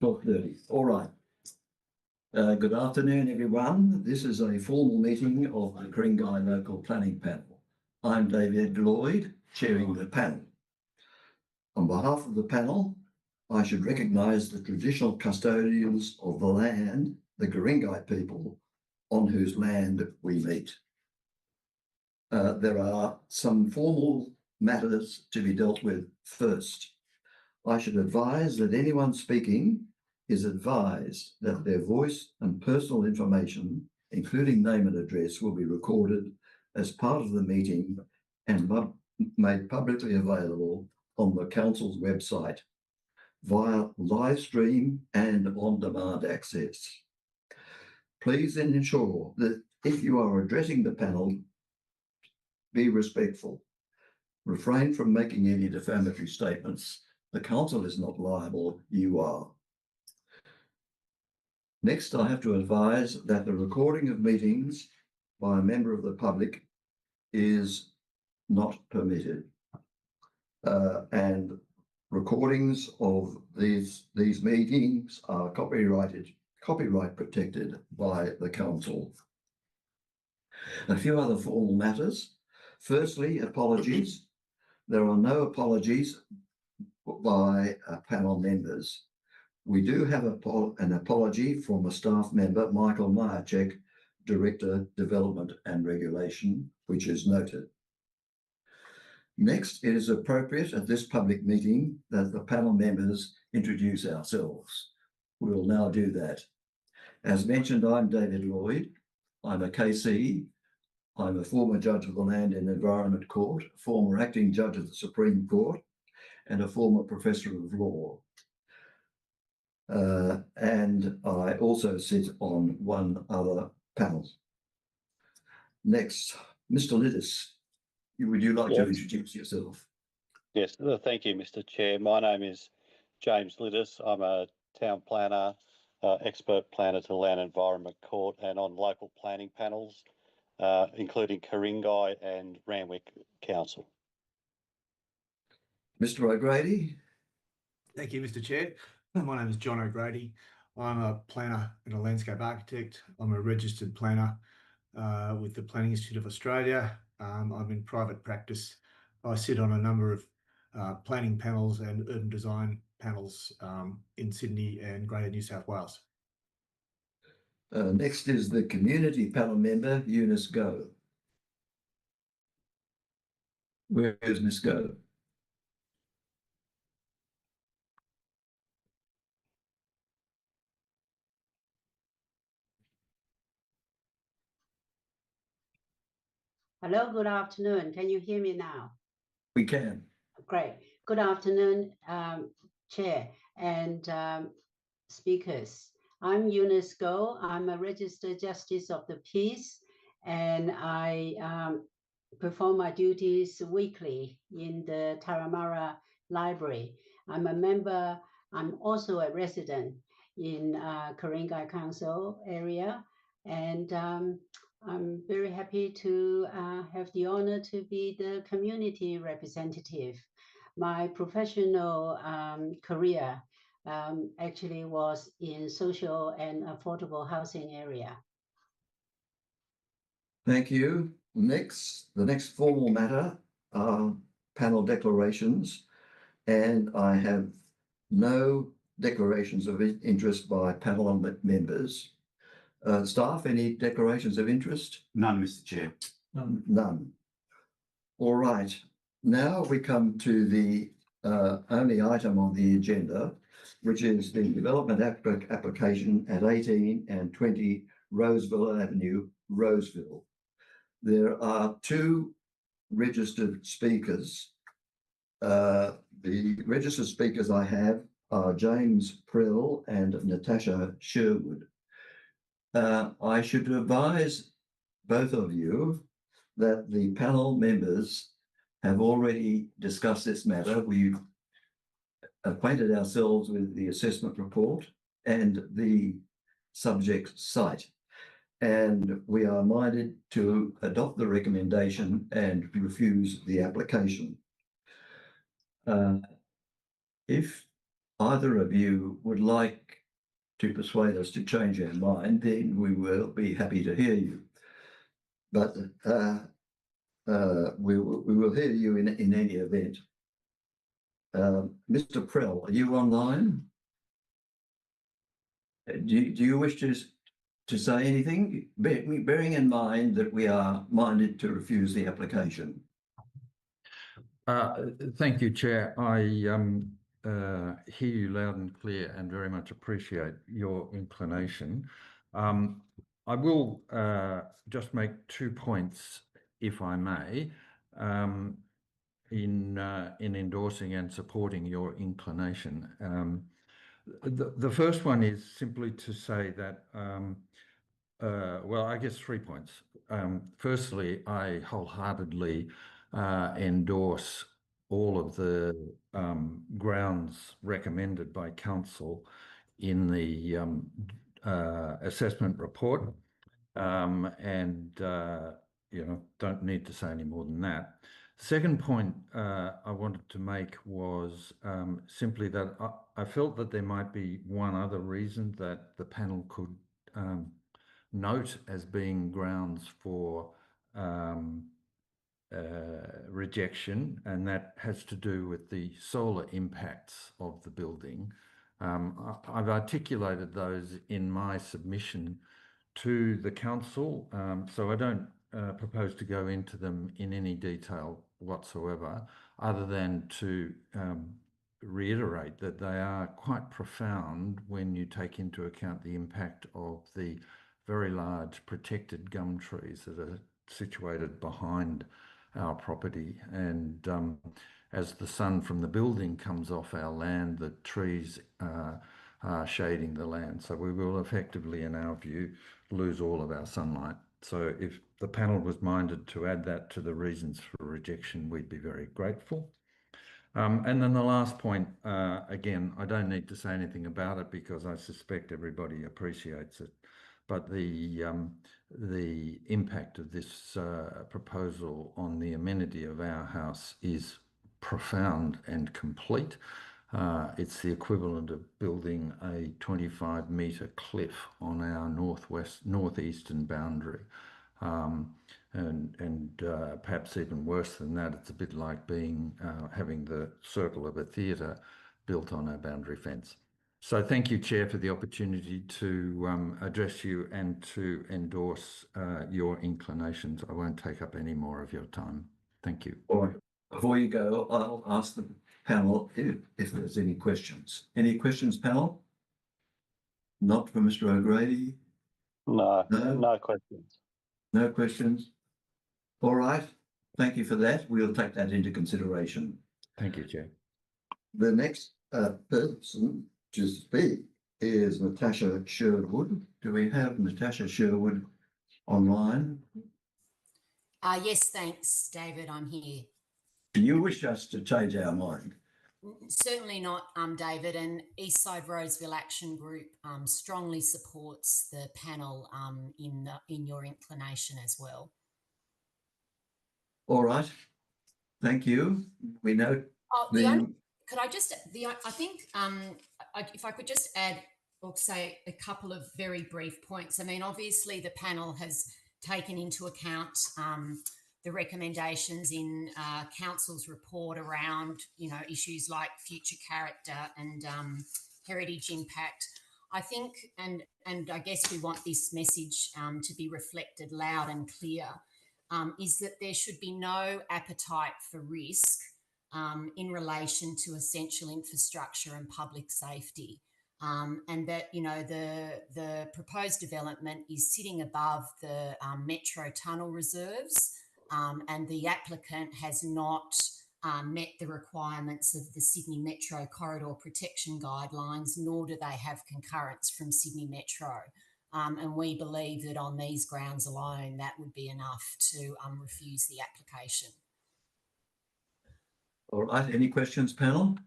12:30. All right. Good afternoon, everyone. This is a formal meeting of the Ku-ring-gai Local Planning Panel. I'm David Lloyd, chairing the panel. On behalf of the panel, I should recognise the traditional custodians of the land, the Ku-ring-gai people, on whose land we meet. There are some formal matters to be dealt with first. I should advise that anyone speaking is advised that their voice and personal information, including name and address, will be recorded as part of the meeting and made publicly available on the Council's website via live stream and on-demand access. Please ensure that if you are addressing the panel, be respectful. Refrain from making any defamatory statements. The Council is not liable, you are. Next, I have to advise that the recording of meetings by a member of the public is not permitted. And recordings of these meetings are copyright protected by the Council. A few other formal matters. Firstly, apologies. There are no apologies by panel members. We do have an apology from a staff member, Michael Myercheck, Director, Development and Regulation, which is noted. Next, it is appropriate at this public meeting that the panel members introduce ourselves. We will now do that. As mentioned, I'm David Lloyd. I'm a KC. I'm a former judge of the Land and Environment Court, former acting judge of the Supreme Court, and a former professor of law. And I also sit on one other panel. Next, Mr. Lidis, would you like to introduce yourself? Yes, thank you, Mr. Chair. My name is James Lidis. I'm a town planner, expert planner to the Land and Environment Court and on local planning panels, including Ku-ring-gai and Randwick Council. Mr. O'Grady. Thank you, Mr. Chair. My name is John O'Grady. I'm a planner and a landscape architect. I'm a registered planner with the Planning Institute of Australia. I'm in private practice. I sit on a number of planning panels and urban design panels in Sydney and Greater New South Wales. Next is the community panel member, Eunice Go. Where is Miss Go? Hello, good afternoon. Can you hear me now? We can. Great. Good afternoon, Chair and speakers. I'm Eunice Go. I'm a registered justice of the peace, and I perform my duties weekly in the Taramara Library. I'm a member. I'm also a resident in Ku-ring-gai Council area, and I'm very happy to have the honor to be the community representative. My professional career actually was in social and affordable housing area. Thank you. The next formal matter are panel declarations, and I have no declarations of interest by panel members. Staff, any declarations of interest? None, Mr. Chair. None. All right. Now we come to the only item on the agenda, which is the development application at 18 and 20 Roseville Avenue, Roseville. There are two registered speakers. The registered speakers I have are James Prill and Natasha Sherwood. I should advise both of you that the panel members have already discussed this matter. We've acquainted ourselves with the assessment report and the subject site, and we are minded to adopt the recommendation and refuse the application. If either of you would like to persuade us to change our mind, then we will be happy to hear you. But we will hear you in any event. Mr. Prell, are you online? Do you wish to say anything, bearing in mind that we are minded to refuse the application? Thank you, Chair. I hear you loud and clear and very much appreciate your inclination. I will just make 2 points, if I may, in endorsing and supporting your inclination. The first one is simply to say that, well, I guess 3 points. Firstly, I wholeheartedly endorse all of the grounds recommended by Council in the assessment report, and don't need to say any more than that. Second point I wanted to make was simply that I felt that there might be one other reason that the panel could note as being grounds for rejection, and that has to do with the solar impacts of the building. I've articulated those in my submission to the council, so I don't propose to go into them in any detail whatsoever, other than to reiterate that they are quite profound when you take into account the impact of the very large protected gum trees that are situated behind our property. And as the sun from the building comes off our land, the trees are shading the land. So we will effectively, in our view, lose all of our sunlight. So if the panel was minded to add that to the reasons for rejection, we'd be very grateful. And then the last point, again, I don't need to say anything about it because I suspect everybody appreciates it. But the impact of this proposal on the amenity of our house is profound and complete. It's the equivalent of building a 25-metre cliff on our northeastern boundary. And perhaps even worse than that, it's a bit like having the circle of a theatre built on our boundary fence. So thank you, Chair, for the opportunity to address you and to endorse your inclinations. I won't take up any more of your time. Thank you. All right. Before you go, I'll ask the panel if there's any questions. Any questions, panel? Not for Mr. O'Grady? No, No? no questions. No questions? All right. Thank you for that. We'll take that into consideration. Thank you, Chair. The next person to speak is Natasha Sherwood. Do we have Natasha Sherwood online? Yes, thanks, David. I'm here. Do you wish us to change our mind? Certainly not, David. And Eastside Roseville Action Group strongly supports the panel in your inclination as well. All right. Thank you. We know. I think if I could just add or say a couple of very brief points. I mean, obviously the panel has taken into account the recommendations in Council's report around, issues like future character and heritage impact. I think, and I guess we want this message to be reflected loud and clear, is that there should be no appetite for risk in relation to essential infrastructure and public safety. And that, the proposed development is sitting above the Metro tunnel reserves, and the applicant has not met the requirements of the Sydney Metro Corridor Protection Guidelines, nor do they have concurrence from Sydney Metro. And we believe that on these grounds alone, that would be enough to refuse the application. All right. Any questions, panel?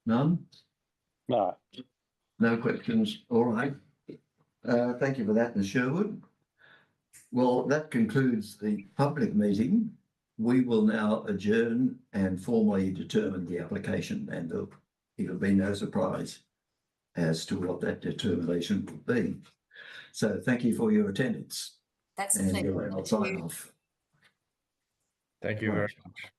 None? No. No questions. All right. Thank you for that, Ms. Sherwood. Well, that concludes the public meeting. We will now adjourn and formally determine the application and the it'll be no surprise as to what that determination will be. So thank you for your attendance. That's a And pleasure. I'll Thank sign you. off. Thank you very much.